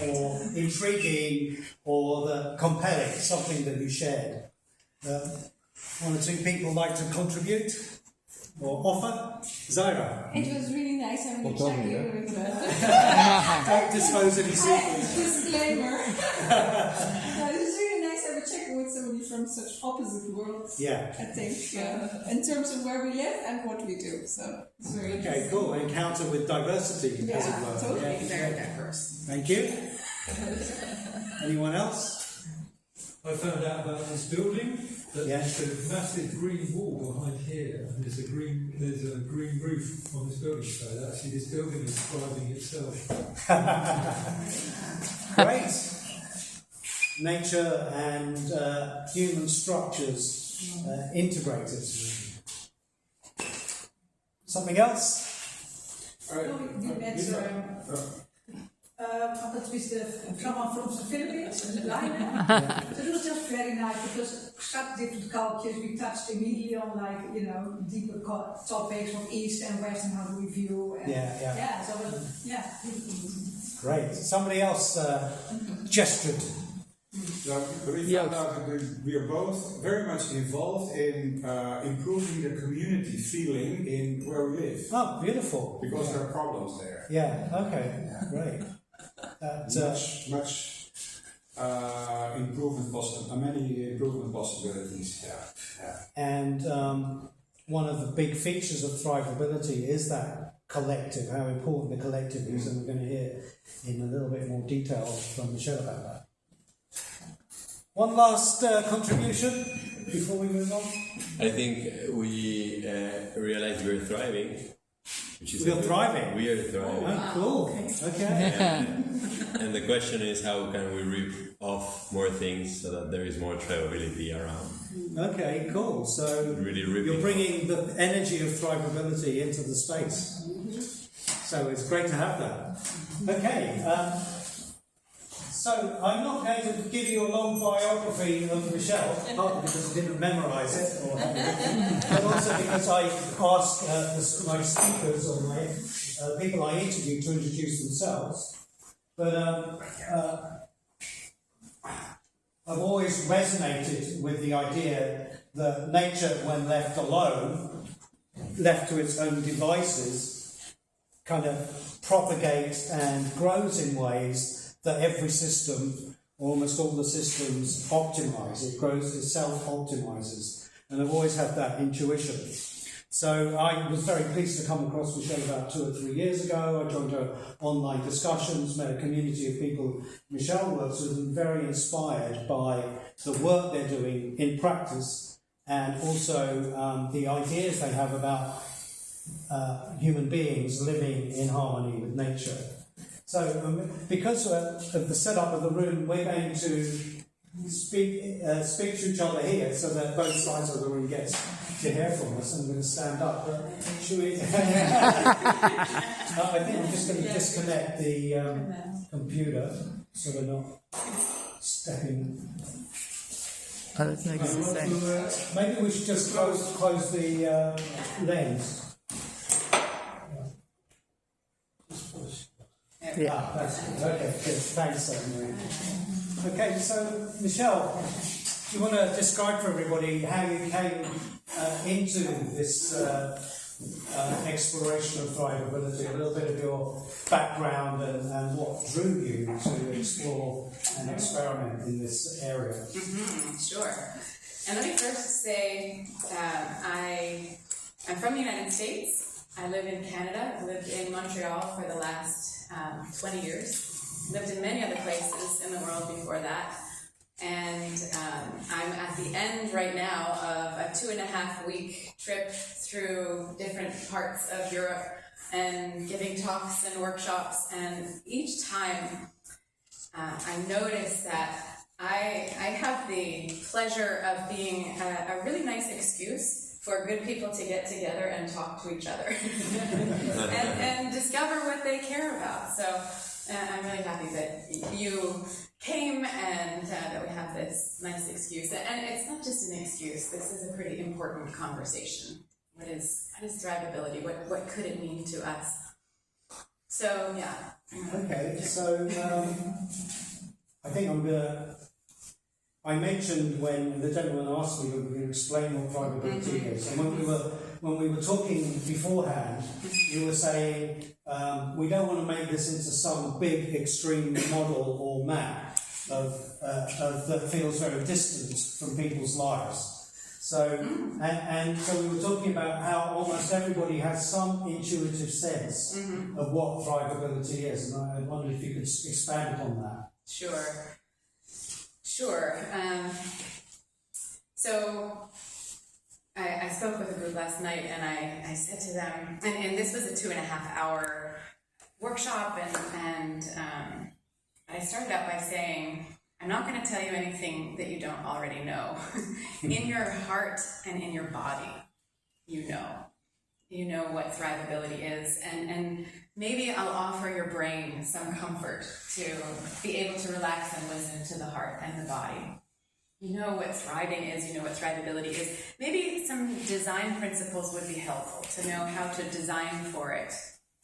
or intriguing or compelling, something that you shared. One or two people like to contribute or offer? Zaira? It was really nice having a chat with you. Don't disclose any secrets. Disclaimer. No, it was really nice having a chat with somebody from such opposite worlds. Yeah. I think, in terms of where we live and what we do. So it's very Okay, cool. Encounter with diversity, as it were. Totally. Yeah. Very diverse. Thank you. Anyone else? I found out about this building that Yes. there's a massive green wall behind here, and there's a green roof on this building. So actually, this building is thriving itself. Great. Nature and human structures integrated. Something else? That was someone from the Philippines, so it was just very nice because such different cultures, we touched immediately on deeper topics of East and West and how do we view. And Great. Somebody else gestured. But we found out that we are both very much involved in improving the community feeling in where we live. Oh, beautiful. Because there are problems there. Yeah, okay, great. Much many improvement possibilities. Yeah. And one of the big features of thrivability is that collective, how important the collective is, and we're going to hear in a little bit more detail from Michelle about that. One last contribution before we move on. I think we realize we're thriving. We are thriving. We are thriving. Oh, cool. Okay. And the question is, how can we rip off more things so that there is more thrivability around? Okay, cool. So Really you're bringing the energy of thrivability into the space. So it's great to have that. Okay. So I'm not going to give you a long biography of Michelle, partly because I didn't memorise it, but also because I ask my speakers or my people I interview to introduce themselves. But I've always resonated with the idea that nature, when left alone, left to its own devices, kind of propagates and grows in ways that every system, almost all the systems, optimize. It grows, it self-optimizes. And I've always had that intuition. So I was very pleased to come across Michelle about 2 or 3 years ago. I joined her online discussions, met a community of people Michelle works with, and very inspired by the work they're doing in practice and also the ideas they have about human beings living in harmony with nature. So, because of the setup of the room, we're going to speak to each other here so that both sides of the room get to hear from us. I'm going to stand up. But should we? I think I'm just going to disconnect the computer so we're not stepping. Oh, that's not the same. Maybe we should just close the lens. Yeah. That's good. Okay, good. Thanks, Marie. Okay, so Michelle, do you want to describe for everybody how you came into this exploration of thrivability, a little bit of your background and what drew you to explore and experiment in this area? Sure. And let me first say I'm from the United States. I live in Canada. I lived in Montreal for the last 20 years. Lived in many other places in the world before that. And I'm at the end right now of a 2.5-week trip through different parts of Europe and giving talks and workshops. And each time I notice that I have the pleasure of being a really nice excuse for good people to get together and talk to each other and discover what they care about. So I'm really happy that you came and that we have this nice excuse. And it's not just an excuse, this is a pretty important conversation. What is thrivability? What could it mean to us? So, yeah. Okay, so I think I mentioned when the gentleman asked me to explain what thrivability is, and when we were talking beforehand, you were saying we don't want to make this into some big extreme model or map that feels very distant from people's lives. So and so we were talking about how almost everybody has some intuitive sense of what thrivability is, and I wondered if you could expand upon that. Sure. So I spoke with a group last night, and I said to them, and this was a 2.5-hour workshop, and I started out by saying, I'm not going to tell you anything that you don't already know. In your heart and in your body, you know what thrivability is, and maybe I'll offer your brain some comfort to be able to relax and listen to the heart and the body. You know what thriving is, you know what thrivability is. Maybe some design principles would be helpful to know how to design for it,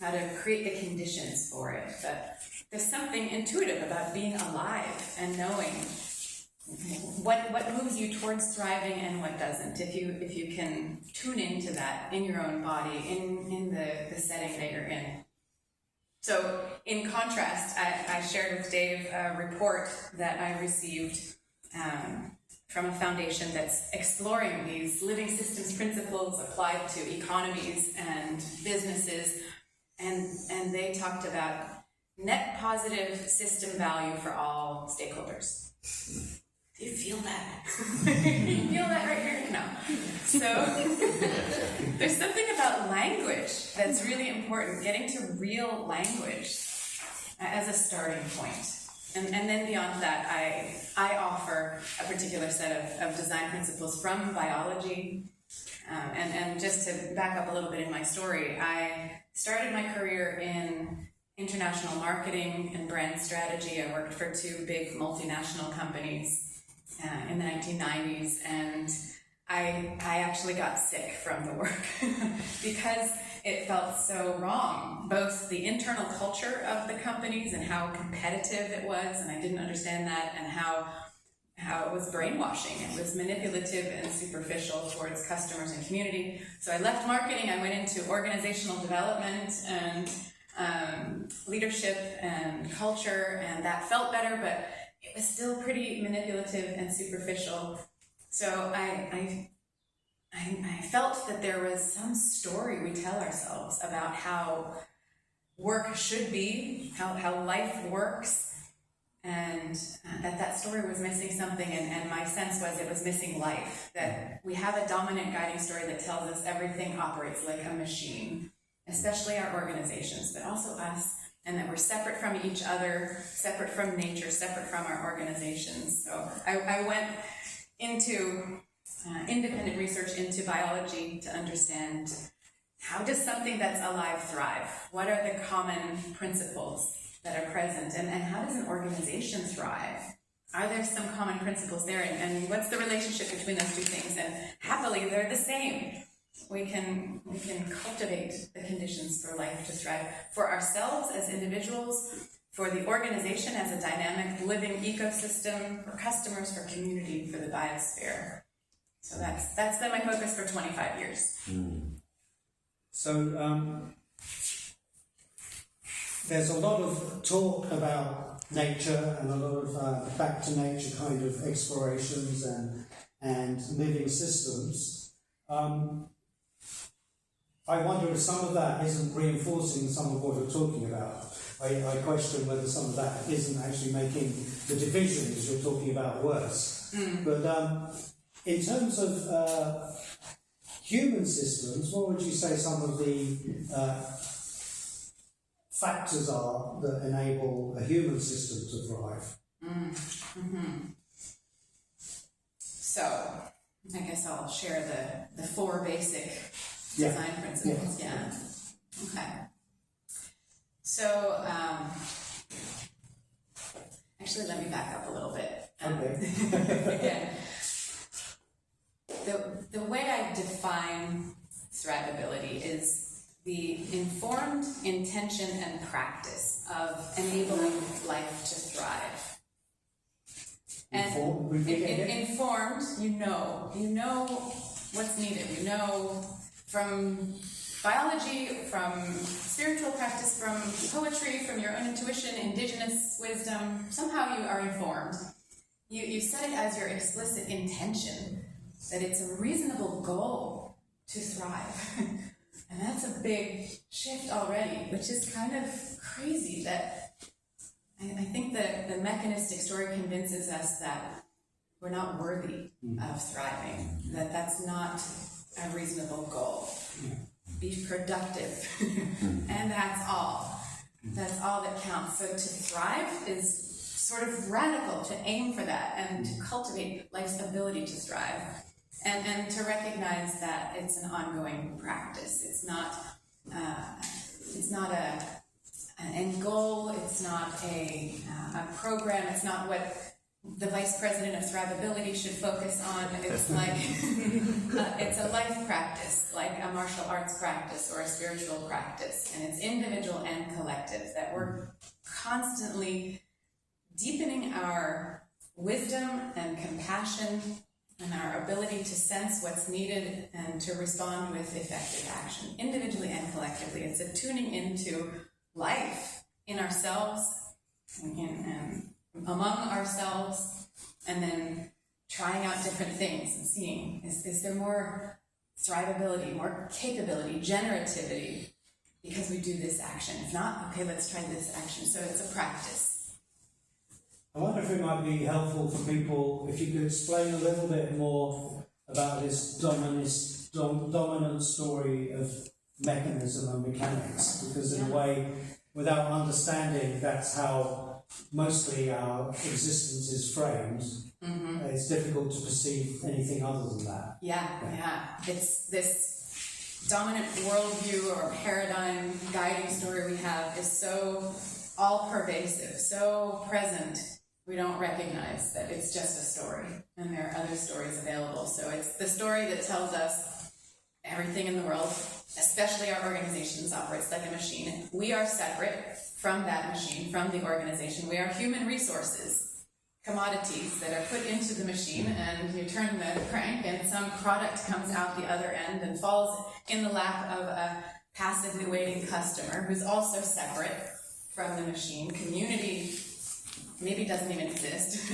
how to create the conditions for it. But there's something intuitive about being alive and knowing what moves you towards thriving and what doesn't. If you can tune into that in your own body, in the setting that you're in. So in contrast, I shared with Dave a report that I received from a foundation that's exploring these living systems principles applied to economies and businesses, and they talked about net positive system value for all stakeholders. Do you feel that? You feel that right here? No. So there's something about language that's really important, getting to real language as a starting point. And then beyond that, I offer a particular set of design principles from biology. And just to back up a little bit in my story, I started my career in international marketing and brand strategy. I worked for 2 big multinational companies in the 1990s, and I actually got sick from the work because it felt so wrong. Both the internal culture of the companies and how competitive it was, and I didn't understand that, and how it was brainwashing. It was manipulative and superficial towards customers and community. So I left marketing, I went into organizational development and leadership and culture, and that felt better, but it was still pretty manipulative and superficial. So I felt that there was some story we tell ourselves about how work should be, how life works, and that story was missing something, and my sense was it was missing life, that we have a dominant guiding story that tells us everything operates like a machine, especially our organizations, but also us, and that we're separate from each other, separate from nature, separate from our organizations. So I went into independent research into biology to understand, how does something that's alive thrive? What are the common principles that are present, and how does an organization thrive? Are there some common principles there, and what's the relationship between those 2 things? And happily, they're the same. We can cultivate the conditions for life to thrive, for ourselves as individuals, for the organization as a dynamic living ecosystem, for customers, for community, for the biosphere. So that's been my focus for 25 years. So there's a lot of talk about nature and a lot of back to nature kind of explorations and living systems. I wonder if some of that isn't reinforcing some of what we're talking about. I question whether some of that isn't actually making the divisions you're talking about worse. But in terms of human systems, what would you say some of the factors are that enable a human system to thrive? So, I guess I'll share the 4 basic design principles. Yeah. Okay. So, actually, let me back up a little bit. Again, the way I define thrivability is the informed informed intention and practice of enabling life to thrive. And informed, you know what's needed. You know from biology, from spiritual practice, from poetry, from your own intuition, indigenous wisdom. Somehow you are informed. You set it as your explicit intention that it's a reasonable goal to thrive. And that's a big shift already, which is kind of crazy that I think that the mechanistic story convinces us that we're not worthy of thriving, that that's not a reasonable goal. Be productive, and that's all. That's all that counts. So to thrive is sort of radical, to aim for that and to cultivate life's ability to thrive, and to recognize that it's an ongoing practice. It's not an end goal. It's not a program. It's not what the vice president of Thrivability should focus on. It's like it's a life practice, like a martial arts practice or a spiritual practice, and it's individual and collective, that we're constantly deepening our wisdom and compassion and our ability to sense what's needed and to respond with effective action, individually and collectively. It's a tuning into life in ourselves and among ourselves, and then trying out different things and seeing, is there more thrivability, more capability, generativity, because we do this action. If not, okay, let's try this action. So it's a practice. I wonder if it might be helpful for people if you could explain a little bit more about this dominant story of mechanism and mechanics, because in a way, without understanding that's how mostly our existence is framed, it's difficult to perceive anything other than that. Yeah. It's this dominant worldview or paradigm guiding story we have is so all-pervasive, so present, we don't recognize that it's just a story, and there are other stories available. So it's the story that tells us everything in the world, especially our organizations, operates like a machine. We are separate from that machine, from the organization. We are human resources, commodities that are put into the machine, and you turn the crank and some product comes out the other end and falls in the lap of a passively waiting customer who's also separate from the machine. Community maybe doesn't even exist.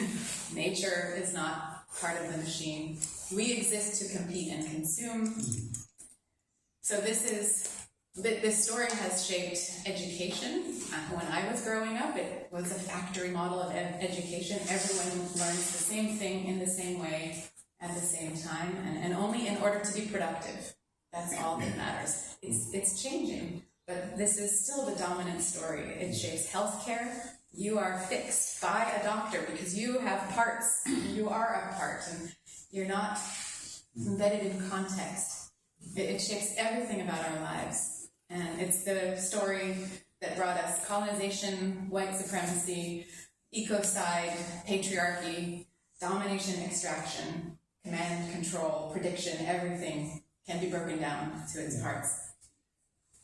Nature is not part of the machine. We exist to compete and consume. So this story has shaped education. When I was growing up, it was a factory model of education. Everyone learns the same thing in the same way at the same time, and only in order to be productive. That's all that matters. It's changing, but this is still the dominant story. It shapes healthcare. You are fixed by a doctor because you have parts. You are a part, and you're not embedded in context. It shapes everything about our lives. And it's the story that brought us colonization, white supremacy, ecocide, patriarchy, domination, extraction, command, control, prediction. Everything can be broken down to its parts.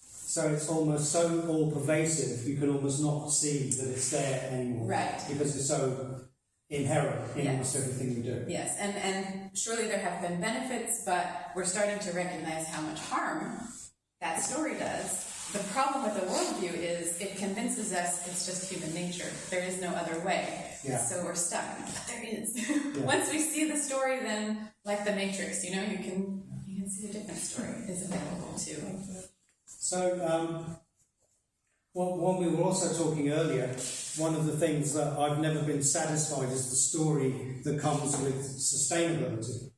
So it's almost so all-pervasive, you can almost not see that it's there anymore. Right. Because it's so inherent in almost everything we do. Yes, and surely there have been benefits, but we're starting to recognize how much harm that story does. The problem with the worldview is it convinces us it's just human nature. There is no other way. Yeah. So we're stuck. But there is. Once we see the story, then, like the Matrix, you can see a different story is available too. So, when we were also talking earlier, one of the things that I've never been satisfied is the story that comes with sustainability.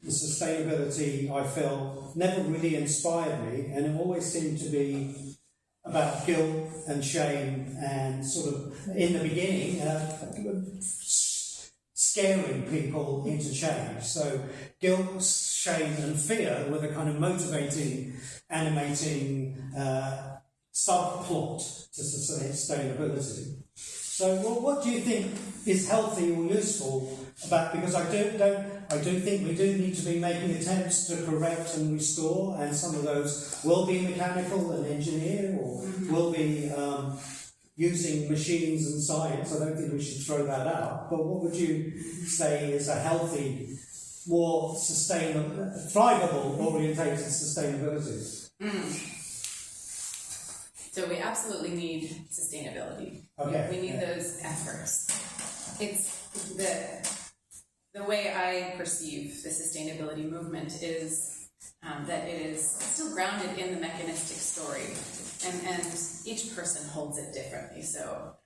The sustainability, I feel, never really inspired me, and it always seemed to be about guilt and shame and sort of, in the beginning, scaring people into change. So guilt, shame and fear were the kind of motivating, animating subplot to sustainability. So, what do you think is healthy or useful about? Because I do think we do need to be making attempts to correct and restore, and some of those will be mechanical and engineer, or will be using machines and science. I don't think we should throw that out. But what would you say is a healthy, more sustainable, thrivable orientated sustainability? So we absolutely need sustainability. Okay. We need those efforts. It's the way I perceive the sustainability movement is that it is still grounded in the mechanistic story, and each person holds it differently. So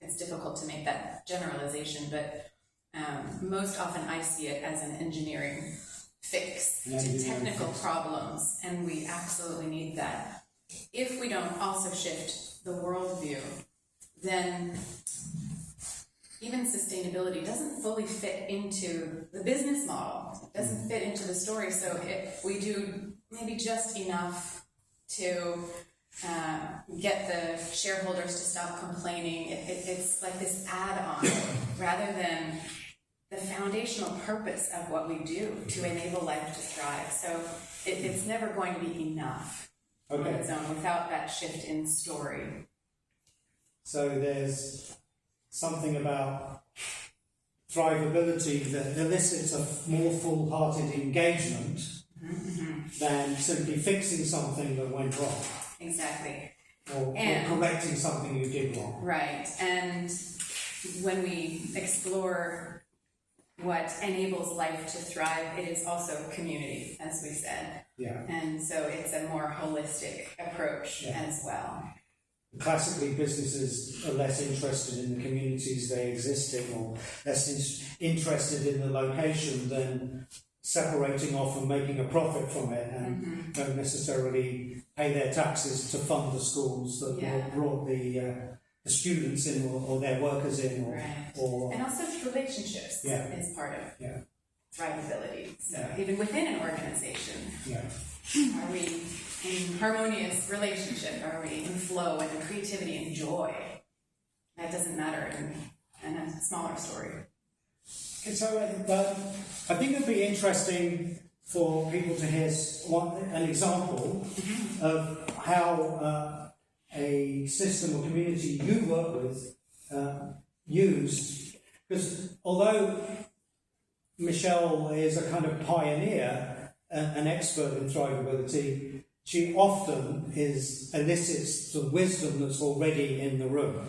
it's difficult to make that generalization, but most often I see it as an engineering fix to technical problems, and we absolutely need that. If we don't also shift the worldview, then even sustainability doesn't fully fit into the business model. It doesn't fit into the story. So if we do maybe just enough to get the shareholders to stop complaining, it's like this add-on rather than the foundational purpose of what we do to enable life to thrive. So it's never going to be enough. On its own, without that shift in story. So there's something about thrivability that elicits a more full-hearted engagement than simply fixing something that went wrong. Exactly. Or correcting something you did wrong. Right. And when we explore what enables life to thrive, it is also community, as we said. Yeah. And so it's a more holistic approach as well. Classically, businesses are less interested in the communities they exist in, or less interested in the location than separating off and making a profit from it, and don't necessarily pay their taxes to fund the schools that brought the students in, or their workers in, or and also relationships is part of thrivability. So even within an organization, are we in harmonious relationship? Are we in flow and creativity and joy? That doesn't matter in a smaller story. Okay, so I think it'd be interesting for people to hear an example of how a system or community you work with used, because although Michelle is a kind of pioneer, an expert in thrivability, she often elicits the wisdom that's already in the room.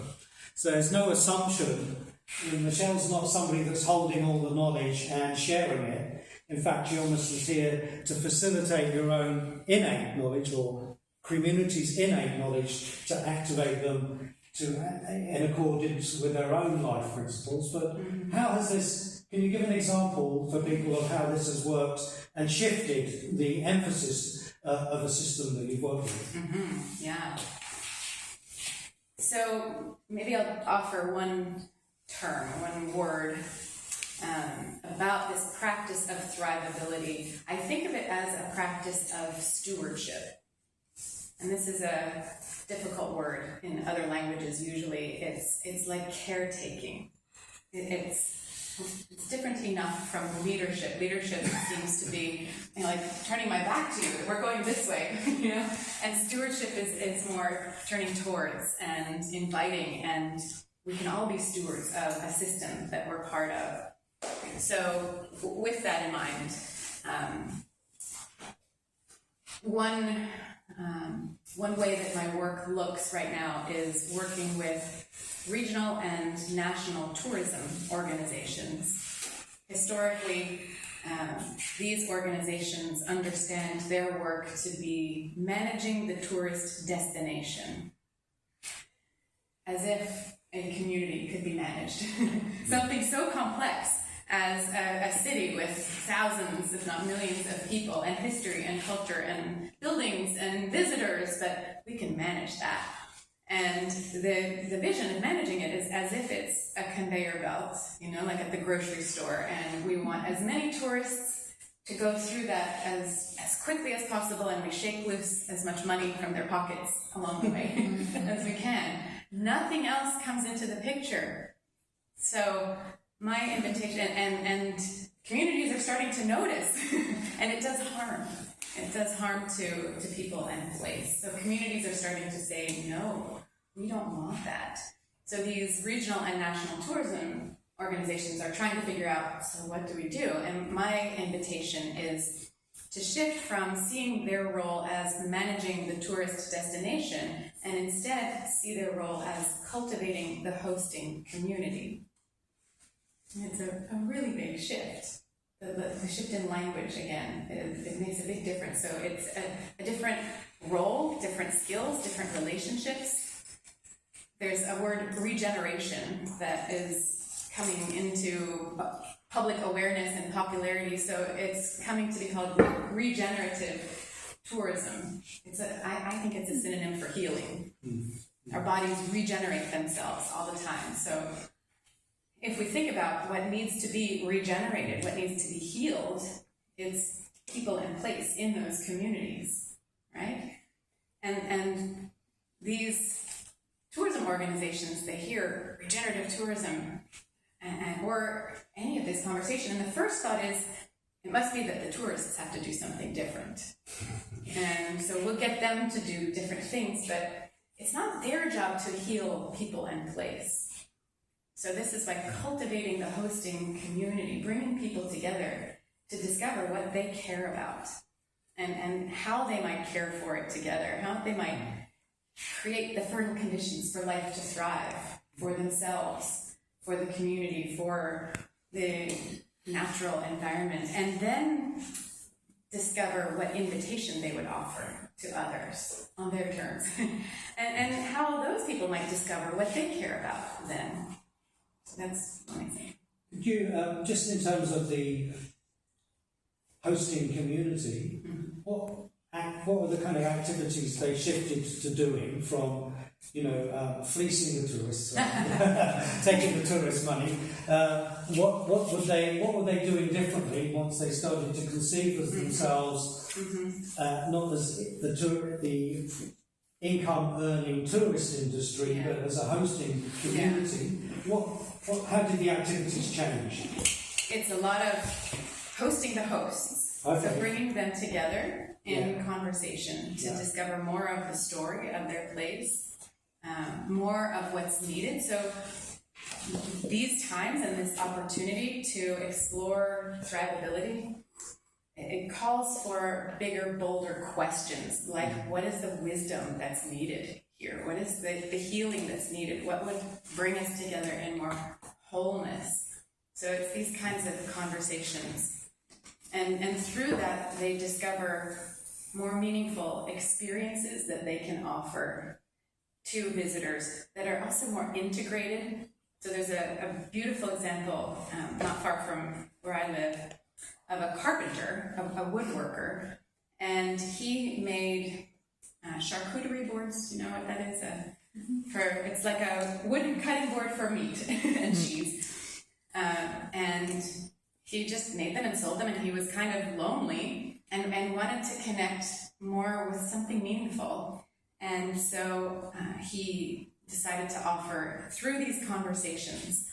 So there's no assumption. Michelle's not somebody that's holding all the knowledge and sharing it. In fact, she almost is here to facilitate your own innate knowledge, or community's innate knowledge, to activate them in accordance with their own life principles. But how has this, can you give an example for people of how this has worked and shifted the emphasis of a system that you've worked with? Yeah. So maybe I'll offer one term, one word about this practice of thrivability. I think of it as a practice of stewardship. And this is a difficult word in other languages. Usually it's like caretaking. It's different enough from leadership. Leadership seems to be like turning my back to you. We're going this way, And stewardship is more turning towards and inviting, and we can all be stewards of a system that we're part of. So with that in mind, one way that my work looks right now is working with regional and national tourism organizations. Historically, these organizations understand their work to be managing the tourist destination, as if a community could be managed. Something so complex as a city with thousands, if not millions, of people, and history and culture and buildings and visitors, but we can manage that. And the vision of managing it is as if it's a conveyor belt, like at the grocery store, and we want as many tourists to go through that as quickly as possible, and we shake loose as much money from their pockets along the way as we can. Nothing else comes into the picture. So my invitation, and communities are starting to notice, and it does harm. It does harm to people and place. So communities are starting to say, no, we don't want that. So these regional and national tourism organizations are trying to figure out, so what do we do? And my invitation is to shift from seeing their role as managing the tourist destination and instead see their role as cultivating the hosting community. And it's a really big shift. The shift in language, again, it makes a big difference. So it's a different role, different skills, different relationships. There's a word regeneration that is coming into public awareness and popularity. So it's coming to be called regenerative tourism. I think it's a synonym for healing. Our bodies regenerate themselves all the time. So if we think about what needs to be regenerated, what needs to be healed, it's people and place in those communities, right? And these tourism organizations, they hear regenerative tourism or any of this conversation, and the first thought is, it must be that the tourists have to do something different. And so we'll get them to do different things, but it's not their job to heal people and place. So this is by cultivating the hosting community, bringing people together to discover what they care about and how they might care for it together, how they might create the fertile conditions for life to thrive, for themselves, for the community, for the natural environment, and then discover what invitation they would offer to others on their terms, and how those people might discover what they care about then. That's what I think. Could you, just in terms of the hosting community, what were the kind of activities they shifted to doing from, fleecing the tourists, taking the tourist money? What were they doing differently once they started to conceive of themselves not as the income-earning tourist industry, but as a hosting community? How did the activities change? It's a lot of hosting the hosts. Okay. So bringing them together in conversation to discover more of the story of their place, more of what's needed. So these times and this opportunity to explore thrivability, it calls for bigger, bolder questions, like what is the wisdom that's needed here? What is the healing that's needed? What would bring us together in more wholeness? So it's these kinds of conversations. And through that, they discover more meaningful experiences that they can offer to visitors that are also more integrated. So there's a beautiful example, not far from where I live, of a carpenter, a woodworker, and he made charcuterie boards. You know what that is? It's like a wooden cutting board for meat and cheese. And he just made them and sold them, and he was kind of lonely and wanted to connect more with something meaningful. And so he decided to offer, through these conversations,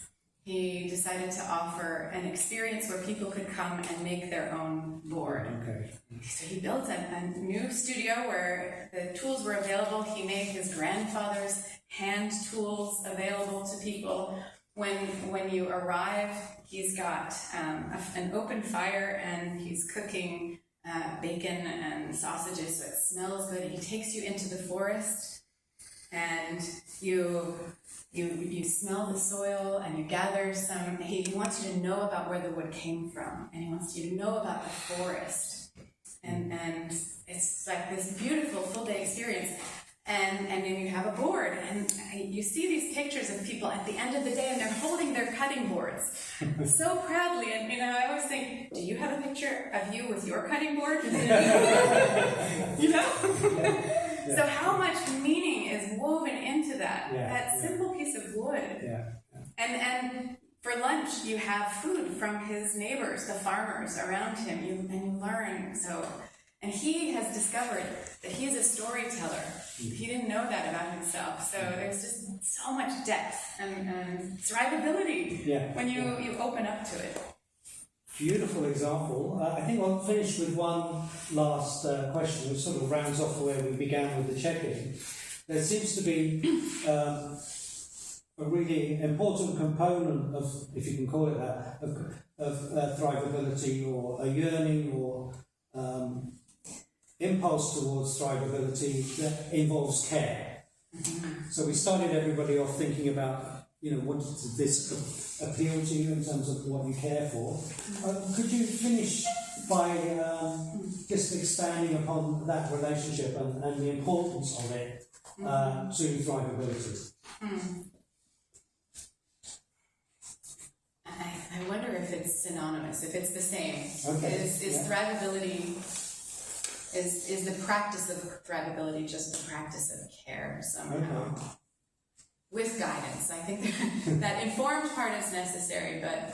he decided to offer an experience where people could come and make their own board. Okay. So he built a new studio where the tools were available. He made his grandfather's hand tools available to people. When you arrive, he's got an open fire and he's cooking bacon and sausages, so it smells good. He takes you into the forest and you smell the soil and you gather some. He wants you to know about where the wood came from, and he wants you to know about the forest. And it's like this beautiful full-day experience. And then you have a board, and you see these pictures of people at the end of the day, and they're holding their cutting boards so proudly. And I always think, do you have a picture of you with your cutting board? So how much meaning is woven into that simple piece of wood? And for lunch, you have food from his neighbors, the farmers around him, and you learn. So And he has discovered that he is a storyteller. He didn't know that about himself. So there's just so much depth and thrivability when you open up to it. Beautiful example. I think I'll finish with one last question, which sort of rounds off where we began with the check-in. There seems to be a really important component of, if you can call it that, of thrivability, or a yearning or impulse towards thrivability that involves care. So we started everybody off thinking about, what does this appeal to you in terms of what you care for? Could you finish by just expanding upon that relationship and the importance of it to thrivability? I wonder if it's synonymous, if it's the same. Okay. Is thrivability, is the practice of thrivability just the practice of care somehow? Okay. With guidance. I think that informed part is necessary, but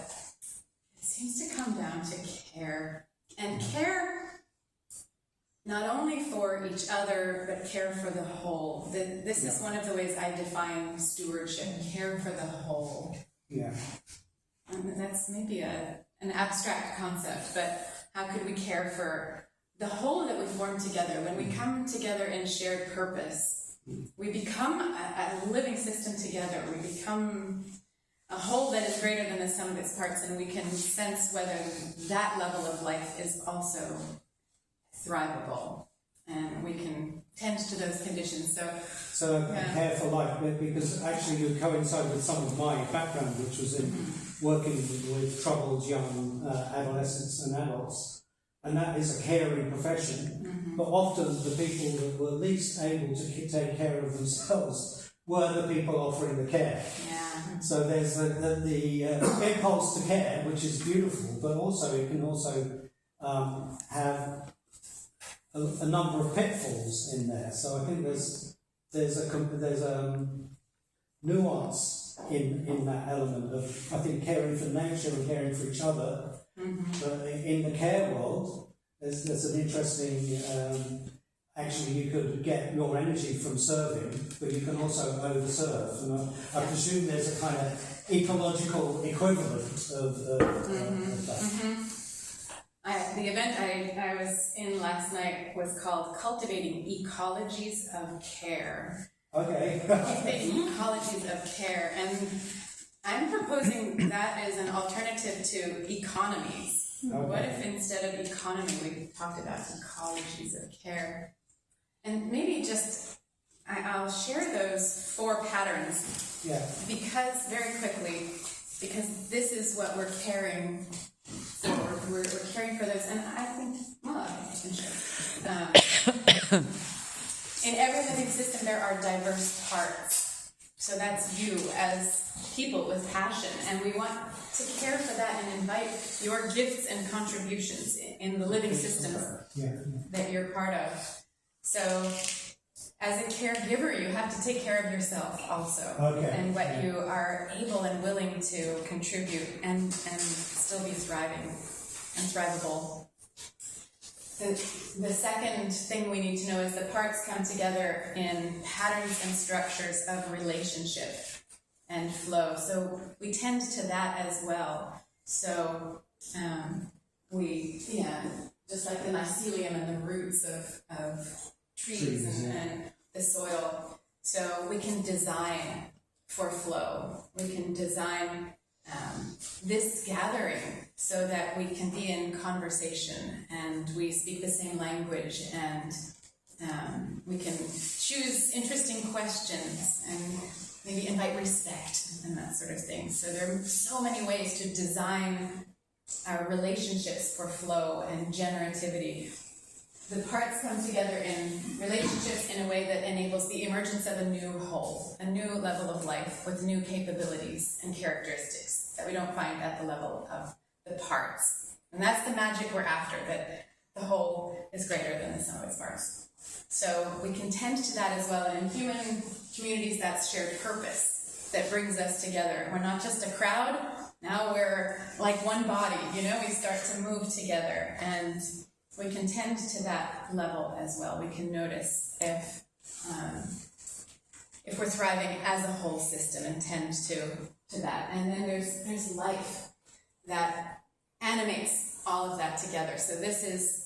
it seems to come down to care. And care not only for each other, but care for the whole. This is one of the ways I define stewardship, care for the whole. Yeah. That's maybe an abstract concept, but how could we care for the whole that we form together? When we come together in shared purpose, we become a living system together. We become a whole that is greater than the sum of its parts, and we can sense whether that level of life is also thrivable, and we can tend to those conditions. So care for life, because actually you coincide with some of my background, which was in working with troubled young adolescents and adults, and that is a caring profession. But often the people that were least able to take care of themselves were the people offering the care. Yeah. So there's the impulse to care, which is beautiful, but also it can also have a number of pitfalls in there. So I think there's a nuance in that element of, I think, caring for nature and caring for each other. But in the care world, there's an interesting. Actually, you could get your energy from serving, but you can also overserve. And I presume there's a kind of ecological equivalent of that. The event I was in last night was called Cultivating Ecologies of Care. Okay. Cultivating Ecologies of Care. And I'm proposing that as an alternative to economies. Okay. What if instead of economy we talked about ecologies of care? And maybe just, I'll share those 4 patterns. Yeah. Because, very quickly, because this is what we're caring for. We're caring for those, and I think, in every living system there are diverse parts. So that's you as people with passion, and we want to care for that and invite your gifts and contributions in the living systems that you're part of. So, as a caregiver, you have to take care of yourself also, and what you are able and willing to contribute and still be thriving and thrivable. The second thing we need to know is the parts come together in patterns and structures of relationship and flow. So we tend to that as well. So just like the mycelium and the roots of trees and the soil. So we can design for flow. We can design this gathering so that we can be in conversation and we speak the same language, and we can choose interesting questions and maybe invite respect and that sort of thing. So there are so many ways to design our relationships for flow and generativity. The parts come together in relationships in a way that enables the emergence of a new whole, a new level of life with new capabilities and characteristics that we don't find at the level of the parts. And that's the magic we're after, that the whole is greater than the sum of its parts. So we can tend to that as well. And in human communities, that's shared purpose that brings us together. We're not just a crowd, now we're like one body, we start to move together. And we can tend to that level as well. We can notice if we're thriving as a whole system and tend to that. And then there's life that animates all of that together. So this is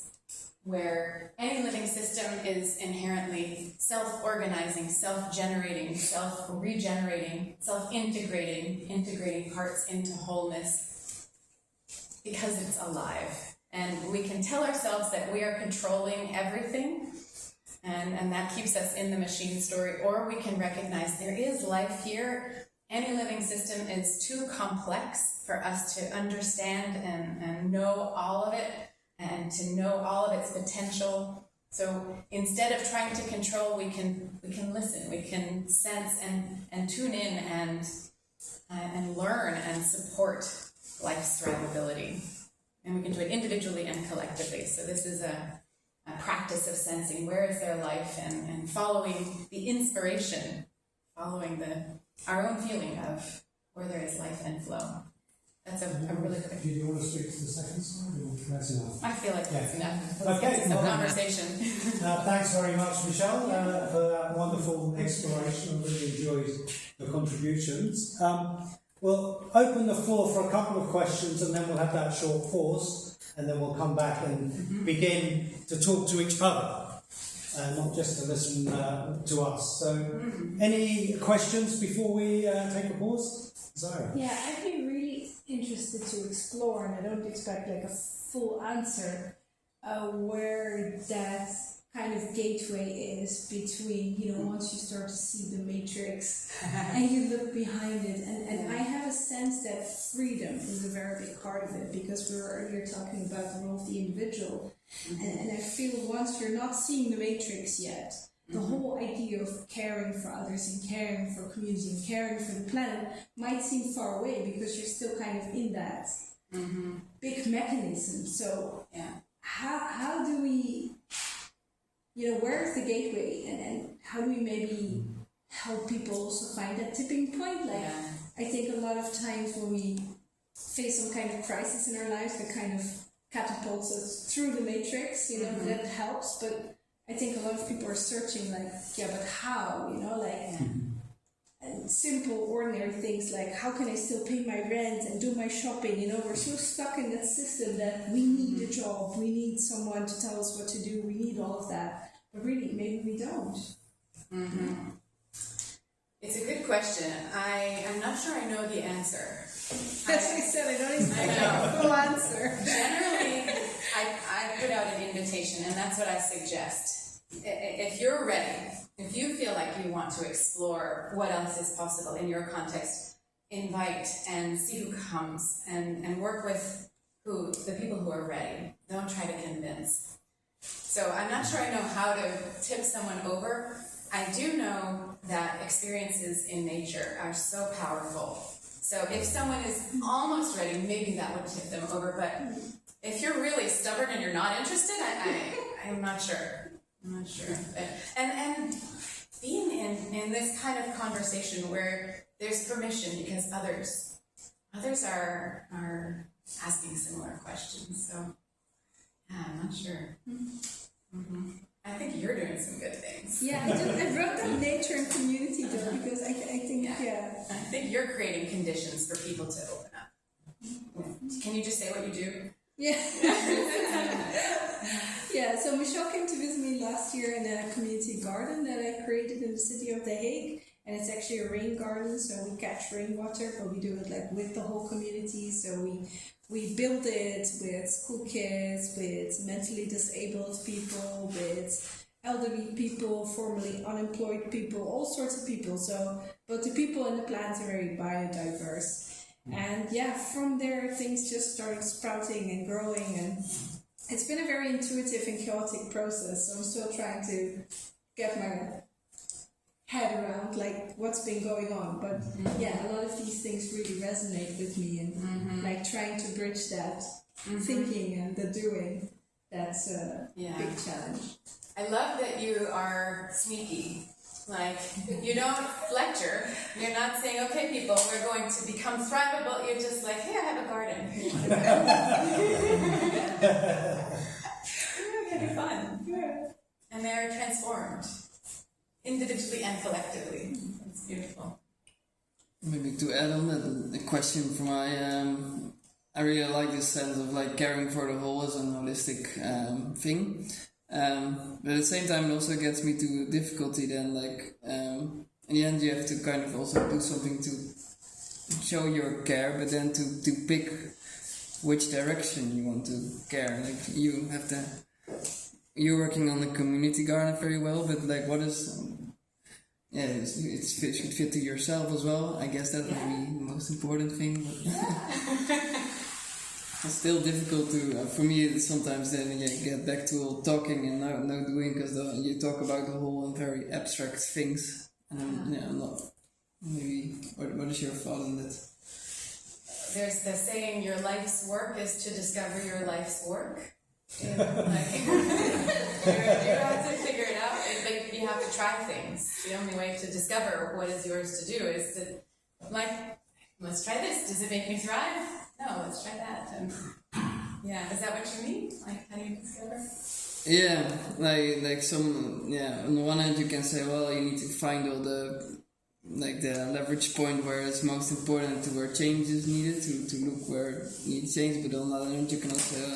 where any living system is inherently self-organizing, self-generating, self-regenerating, self-integrating, integrating parts into wholeness because it's alive. And we can tell ourselves that we are controlling everything, and that keeps us in the machine story, or we can recognize there is life here. Any living system is too complex for us to understand and know all of it, and to know all of its potential. So instead of trying to control, we can listen, we can sense and tune in and learn and support life's thrivability. And we can do it individually and collectively. So this is a practice of sensing where is there life and following the inspiration, following our own feeling of where there is life and flow. That's a really good. Do you want to speak to the second slide, or that's enough? I feel like that's enough. Let's Okay, get to some conversation. Thanks very much, Michelle, for that wonderful exploration. I really enjoyed the contributions. We'll open the floor for a couple of questions, and then we'll have that short pause, and then we'll come back and begin to talk to each other, not just to listen to us. So, any questions before we take a pause? Zara? Yeah, I'd be really interested to explore, and I don't expect like a full answer, where that kind of gateway is between, once you start to see the matrix and you look behind it. And I have a sense that freedom is a very big part of it, because we were earlier talking about the role of the individual. And I feel once you're not seeing the matrix yet, the whole idea of caring for others and caring for community and caring for the planet might seem far away, because you're still kind of in that big mechanism. So how do we, where's the gateway, and how do we maybe help people also find that tipping point? Like, I think a lot of times when we face some kind of crisis in our lives that kind of catapults us through the matrix, that helps, but I think a lot of people are searching, like, but how, and simple, ordinary things like, how can I still pay my rent and do my shopping? We're so stuck in that system that we need a job, we need someone to tell us what to do, we need all of that. But really, maybe we don't. It's a good question. I'm not sure I know the answer. That's what I said, I don't expect a full answer. Generally, I put out an invitation, and that's what I suggest. If you're ready, if you feel like you want to explore what else is possible in your context, invite and see who comes, and work with the people who are ready. Don't try to convince. So I'm not sure I know how to tip someone over. I do know that experiences in nature are so powerful. So if someone is almost ready, maybe that would tip them over. But if you're really stubborn and you're not interested, I'm not sure. I'm not sure. And being in this kind of conversation where there's permission because others are asking similar questions. So I'm not sure. I think you're doing some good things. Yeah, I wrote down nature and community though, because I think, I think you're creating conditions for people to open up. Can you just say what you do? Yeah. Yeah, so Michelle came to visit me last year in a community garden that I created in the city of The Hague. And it's actually a rain garden, so we catch rainwater, but we do it like with the whole community. So we build it with school kids, with mentally disabled people, with elderly people, formerly unemployed people, all sorts of people. So, but the people and the plants are very biodiverse. And from there things just started sprouting and growing, and it's been a very intuitive and chaotic process. So I'm still trying to get my head around like what's been going on, but a lot of these things really resonate with me, and like trying to bridge that thinking and the doing, that's a big challenge. I love that you are sneaky. Like, you don't lecture. You're not saying, okay, people, we're going to become thrivable. You're just like, hey, I have a garden. and they are transformed, individually and collectively. It's beautiful. Maybe to add on that, the question for my, I really like this sense of like caring for the whole as a holistic thing. But at the same time, it also gets me to difficulty then, like, in the end you have to kind of also do something to show your care, but then to pick which direction you want to care. Like, you have to, you're working on the community garden very well, but like, what is, it should fit to yourself as well. I guess that would be the most important thing, but it's still difficult to, for me, sometimes then you get back to all talking and no doing, because you talk about the whole very abstract things. And I'm not, maybe, what is your thought on that? There's the saying, your life's work is to discover your life's work. You know, like, you have to figure it out. Like, you have to try things. The only way to discover what is yours to do is to, like, let's try this. Does it make me thrive? No, let's try that. And yeah, is that what you mean? Like, how do you discover? Yeah, like some, on the one hand you can say, well, you need to find all the, like the leverage point where it's most important, to where change is needed, to look where it needs change, but on the other hand you can also,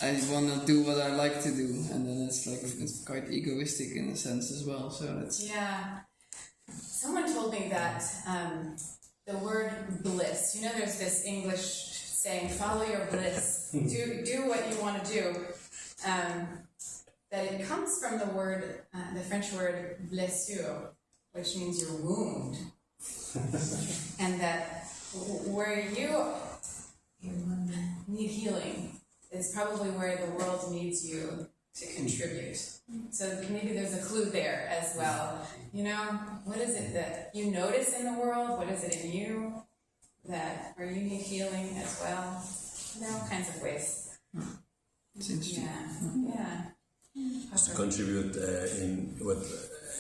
I want to do what I like to do, and then it's like, it's quite egoistic in a sense as well, so that's... Yeah. Someone told me that the word bliss, you know, there's this English saying, follow your bliss, do what you want to do, that it comes from the word, the French word blessure, which means your wound, and that where you need healing is probably where the world needs you to contribute. So maybe there's a clue there as well. You know, what is it that you notice in the world? What is it in you that where you need healing as well? There are all kinds of ways. It's interesting. Yeah. Just to contribute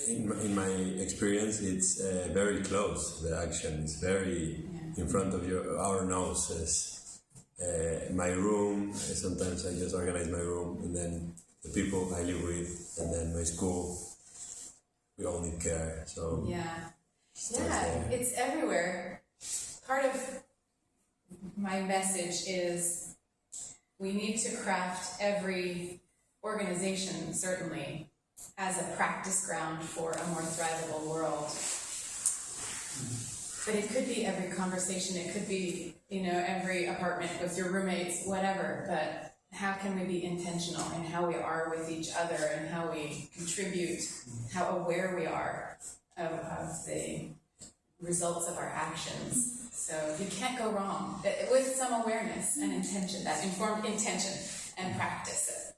in my experience, it's very close. The action is very in front of our noses. My room, sometimes I just organize my room, and then the people I live with, and then my school, we all need care. So it's everywhere. Part of my message is we need to craft every organization, certainly, as a practice ground for a more thrivable world. But it could be every conversation, it could be, you know, every apartment with your roommates, whatever, but how can we be intentional in how we are with each other and how we contribute, how aware we are of the results of our actions. So you can't go wrong with some awareness and intention, that informed intention, and practice it.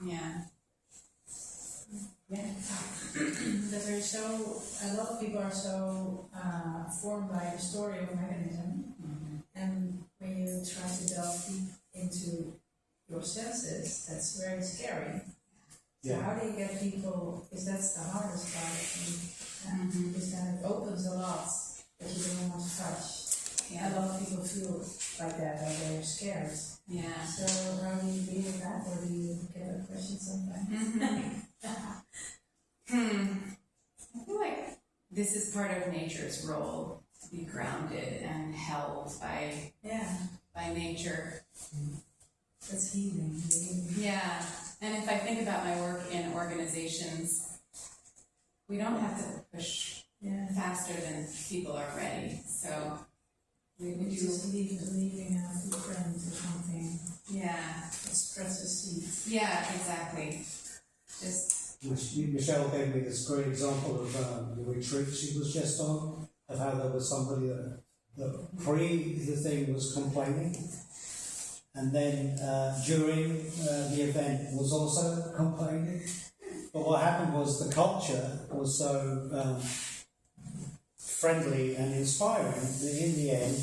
Yeah. Because there's a lot of people are so formed by the story of mechanism, and when you try to delve deep into your senses, that's very scary. So how do you get people, because that's the hardest part, I think, because then it opens a lot that you don't want to touch. A lot of people feel like that, or they're scared. Yeah. So how do you deal with that, or do you get a question sometimes? I feel like this is part of nature's role, to be grounded and held by nature. That's healing. Yeah, and if I think about my work in organizations, we don't have to push faster than people are ready. So we do just leaving a footprint or something. Yeah. Express a seed. Yeah, exactly. Michelle gave me this great example of the retreat she was just on, of how there was somebody that pre the thing was complaining, and then during the event was also complaining. But what happened was the culture was so friendly and inspiring that in the end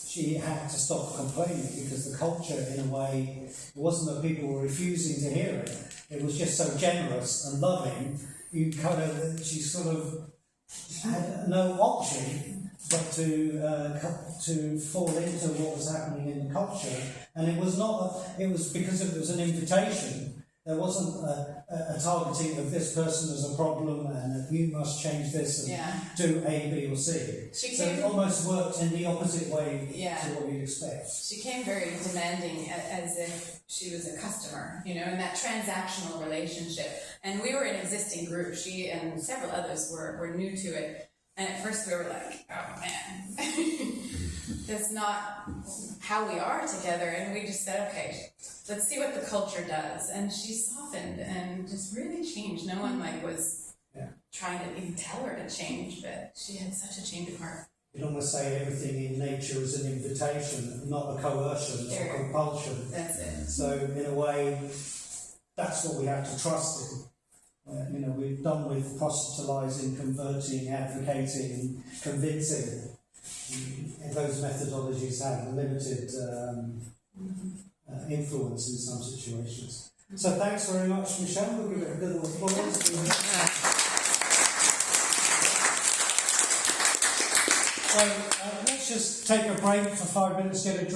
she had to stop complaining, because the culture, in a way, it wasn't that people were refusing to hear it. It was just so generous and loving. She sort of had no option but to fall into what was happening in the culture. And it was not. It was because it was an invitation. There wasn't a targeting of this person as a problem and that you must change this and do A, B, or C. So it almost worked in the opposite way to what you'd expect. She came very demanding, as if she was a customer, you know, in that transactional relationship. And we were an existing group. She and several others were new to it. And at first we were like, oh man, that's not how we are together. And we just said, okay, let's see what the culture does. And she softened and just really changed. No one was trying to even tell her to change, but she had such a change of heart. You'd almost say everything in nature is an invitation, not a coercion or compulsion. That's it. So in a way, that's what we have to trust in. You know, we're done with proselytising, converting, advocating, convincing. And those methodologies have limited influence in some situations. So thanks very much, Michelle. We'll give it a good applause. So let's just take a break for 5 minutes, get a drink.